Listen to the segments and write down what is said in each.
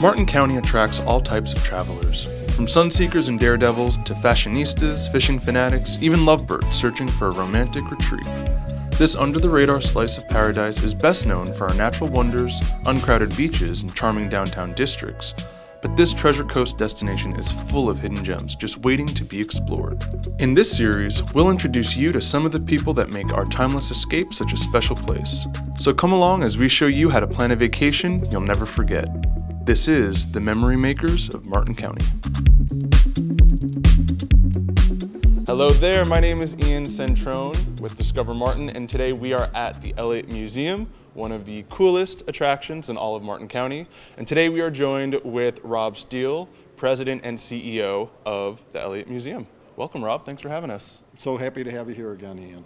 Martin County attracts all types of travelers, from sunseekers and daredevils to fashionistas, fishing fanatics, even lovebirds searching for a romantic retreat. This under-the-radar slice of paradise is best known for our natural wonders, uncrowded beaches, and charming downtown districts. But this Treasure Coast destination is full of hidden gems just waiting to be explored. In this series, we'll introduce you to some of the people that make our timeless escape such a special place. So come along as we show you how to plan a vacation you'll never forget. This is the Memory Makers of Martin County. Hello there, my name is Ian Centrone with Discover Martin, and today we are at the Elliott Museum, one of the coolest attractions in all of Martin County. And today we are joined with Rob Steele, President and CEO of the Elliott Museum. Welcome, Rob. Thanks for having us. So happy to have you here again, Ian.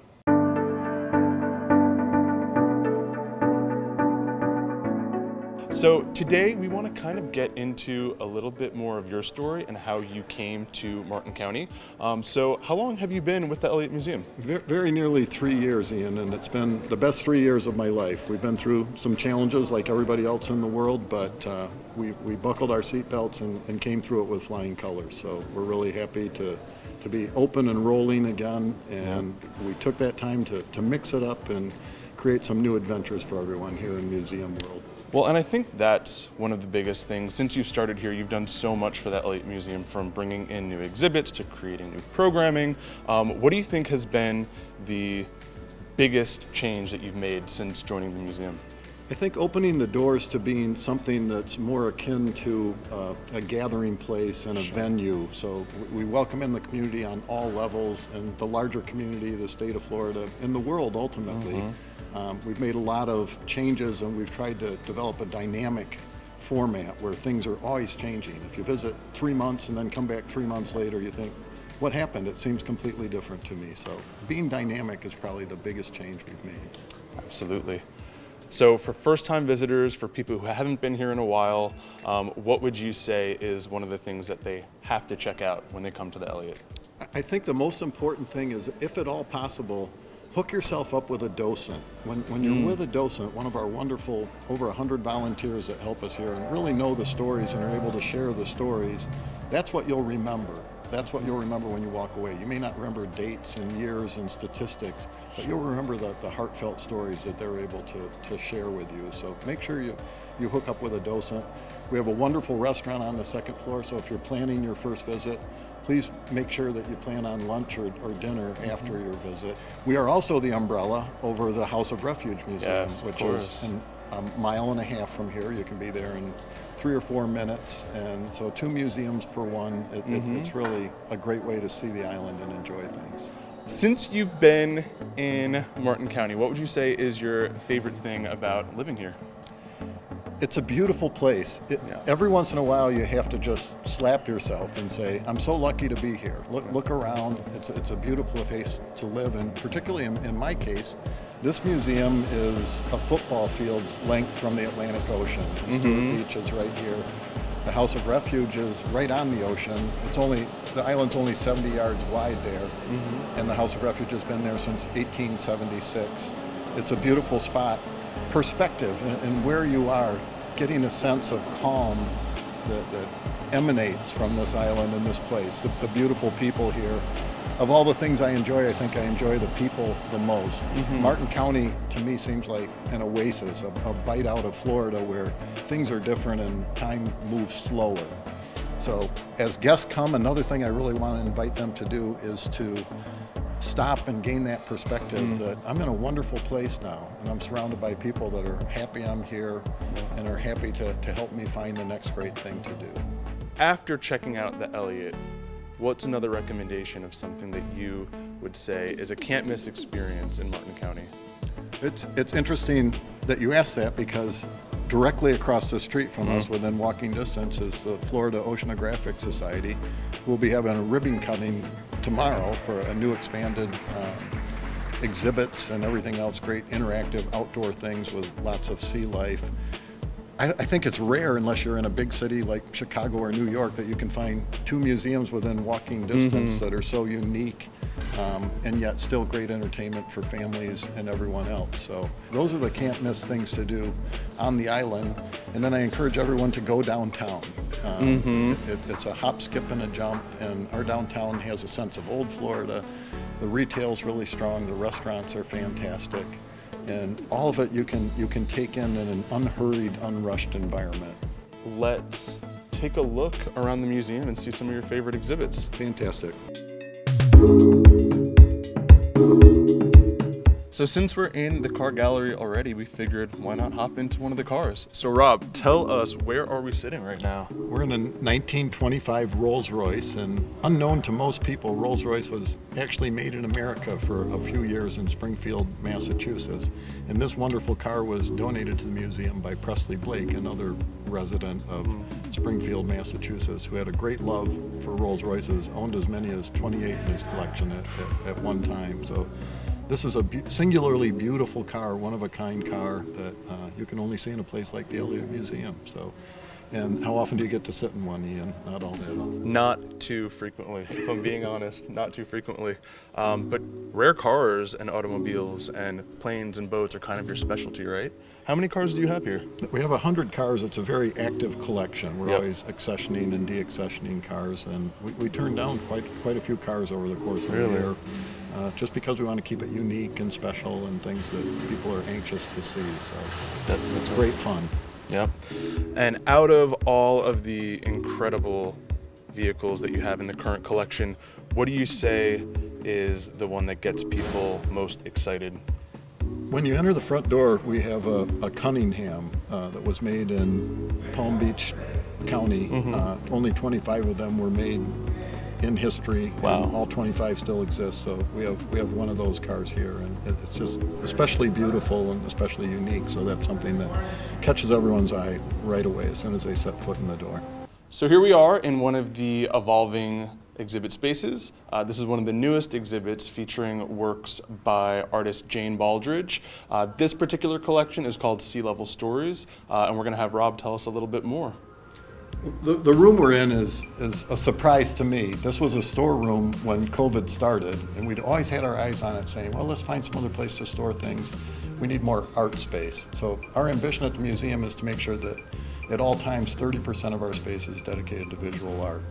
So today we want to kind of get into a little bit more of your story and how you came to Martin County. So how long have you been with the Elliott Museum? Very nearly 3 years, Ian, and it's been the best 3 years of my life. We've been through some challenges like everybody else in the world, but we buckled our seatbelts and came through it with flying colors. So we're really happy to be open and rolling again, and we took that time to mix it up and create some new adventures for everyone here in Museum World. Well, and I think that's one of the biggest things. Since you started here, you've done so much for the Elliott Museum, from bringing in new exhibits to creating new programming. What do you think has been the biggest change that you've made since joining the museum? I think opening the doors to being something that's more akin to a gathering place and a venue. So we welcome in the community on all levels, and the larger community, the state of Florida, and the world ultimately. We've made a lot of changes, and we've tried to develop a dynamic format where things are always changing. If you visit 3 months and then come back 3 months later, you think, what happened? It seems completely different to me. So being dynamic is probably the biggest change we've made. Absolutely. So for first-time visitors, for people who haven't been here in a while, what would you say is one of the things that they have to check out when they come to the Elliott? I think the most important thing is, if at all possible, hook yourself up with a docent. When you're with a docent, one of our wonderful, over 100 volunteers that help us here and really know the stories and are able to share the stories, that's what you'll remember. That's what you'll remember when you walk away. You may not remember dates and years and statistics, but you'll remember the heartfelt stories that they're able to share with you. So make sure you hook up with a docent. We have a wonderful restaurant on the second floor, so if you're planning your first visit, please make sure that you plan on lunch or dinner after your visit. We are also the umbrella over the House of Refuge Museum, which is a mile and a half from here. You can be there in 3 or 4 minutes, and so 2 museums for one. It's really a great way to see the island and enjoy things. Since you've been in Martin County, what would you say is your favorite thing about living here? It's a beautiful place. Every once in a while you have to just slap yourself and say, I'm so lucky to be here. Look around. It's a beautiful place to live, and particularly in my case, this museum is a football field's length from the Atlantic Ocean. And Stuart Beach is right here. The House of Refuge is right on the ocean. The island's only 70 yards wide there, and the House of Refuge has been there since 1876. It's a beautiful spot. Perspective and where you are, getting a sense of calm that emanates from this island and this place. The beautiful people here. Of all the things I enjoy, I think I enjoy the people the most. Martin County, to me, seems like an oasis, a bite out of Florida where things are different and time moves slower. So as guests come, another thing I really want to invite them to do is to stop and gain that perspective that I'm in a wonderful place now, and I'm surrounded by people that are happy I'm here and are happy to help me find the next great thing to do. After checking out the Elliott, what's another recommendation of something that you would say is a can't-miss experience in Martin County? It's interesting that you asked that, because directly across the street from us, within walking distance, is the Florida Oceanographic Society. We'll be having a ribbon cutting tomorrow for a new expanded exhibits and everything else, great interactive outdoor things with lots of sea life. I think it's rare, unless you're in a big city like Chicago or New York, that you can find 2 museums within walking distance that are so unique and yet still great entertainment for families and everyone else. So those are the can't miss things to do. on the island, and then I encourage everyone to go downtown. It's a hop, skip, and a jump, and our downtown has a sense of old Florida. The retail's really strong, the restaurants are fantastic, and all of it you can take in an unhurried, unrushed environment. Let's take a look around the museum and see some of your favorite exhibits. Fantastic. So since we're in the car gallery already, we figured why not hop into one of the cars. So Rob, tell us, where are we sitting right now? We're in a 1925 Rolls-Royce, and unknown to most people, Rolls-Royce was actually made in America for a few years in Springfield, Massachusetts. And this wonderful car was donated to the museum by Presley Blake, another resident of Springfield, Massachusetts, who had a great love for Rolls-Royces, owned as many as 28 in his collection at one time. So this is a singularly beautiful car, one-of-a-kind car that you can only see in a place like the Elliott Museum. So, and how often do you get to sit in one, Ian? Not all day long. Not too frequently, if I'm being honest, not too frequently. But rare cars and automobiles and planes and boats are kind of your specialty, right? How many cars do you have here? We have 100 cars. It's a very active collection. We're always accessioning and deaccessioning cars, and we turn down quite a few cars over the course of the year. Just because we want to keep it unique and special and things that people are anxious to see. So that's great fun. Yeah. And out of all of the incredible vehicles that you have in the current collection, what do you say is the one that gets people most excited? When you enter the front door, we have a Cunningham that was made in Palm Beach County. Only 25 of them were made in history. Wow. And all 25 still exist, so we have one of those cars here, and it's just especially beautiful and especially unique, so that's something that catches everyone's eye right away as soon as they set foot in the door. So here we are in one of the evolving exhibit spaces. This is one of the newest exhibits featuring works by artist Jane Baldridge. This particular collection is called Sea Level Stories, and we're going to have Rob tell us a little bit more. The room we're in is a surprise to me. This was a storeroom when COVID started, and we'd always had our eyes on it saying, well, let's find some other place to store things. We need more art space. So our ambition at the museum is to make sure that at all times 30% of our space is dedicated to visual art.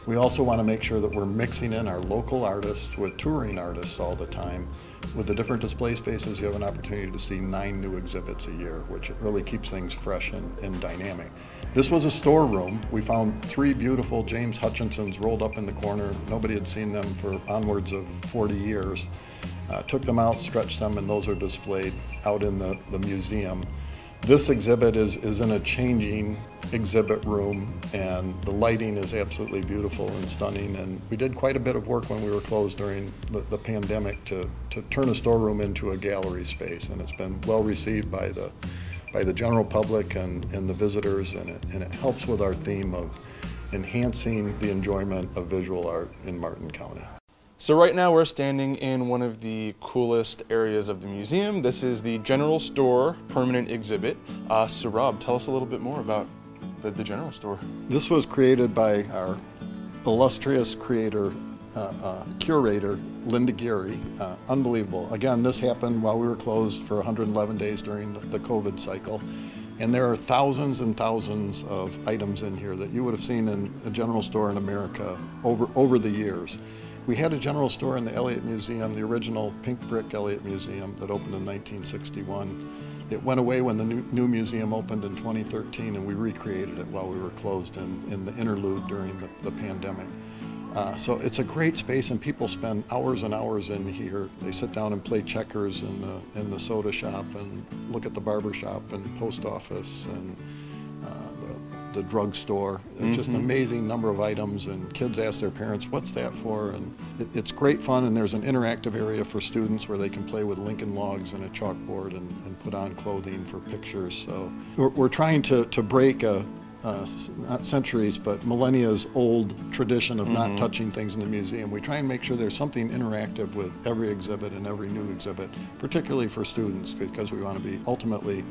We also want to make sure that we're mixing in our local artists with touring artists all the time. With the different display spaces, you have an opportunity to see 9 new exhibits a year, which really keeps things fresh and dynamic. This was a storeroom. We found 3 beautiful James Hutchinsons rolled up in the corner. Nobody had seen them for onwards of 40 years. Took them out, stretched them, and those are displayed out in the museum. This exhibit is in a changing exhibit room, and the lighting is absolutely beautiful and stunning, and we did quite a bit of work when we were closed during the pandemic to turn a storeroom into a gallery space, and it's been well received by the general public and the visitors, and it helps with our theme of enhancing the enjoyment of visual art in Martin County. So right now we're standing in one of the coolest areas of the museum. This is the General Store permanent exhibit. So Rob, tell us a little bit more about the General Store. This was created by our illustrious curator, Linda Geary. Unbelievable. Again, this happened while we were closed for 111 days during the COVID cycle. And there are thousands and thousands of items in here that you would have seen in a general store in America over the years. We had a general store in the Elliott Museum, the original pink brick Elliott Museum that opened in 1961. It went away when the new museum opened in 2013, and we recreated it while we were closed in the interlude during the pandemic. So it's a great space, and people spend hours and hours in here. They sit down and play checkers in the soda shop, and look at the barber shop and post office and the drugstore. Just an amazing number of items, and kids ask their parents, what's that for? And it's great fun, and there's an interactive area for students where they can play with Lincoln logs and a chalkboard and put on clothing for pictures. So we're trying to break not centuries, but millennia's old tradition of not touching things in the museum. We try and make sure there's something interactive with every exhibit and every new exhibit, particularly for students, because we want to be ultimately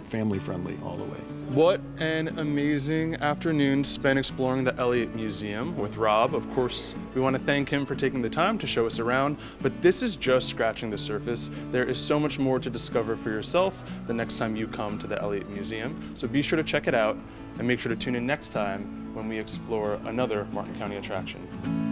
family friendly all the way. What an amazing afternoon spent exploring the Elliott Museum with Rob. Of course, we want to thank him for taking the time to show us around, but this is just scratching the surface. There is so much more to discover for yourself the next time you come to the Elliott Museum. So be sure to check it out and make sure to tune in next time when we explore another Martin County attraction.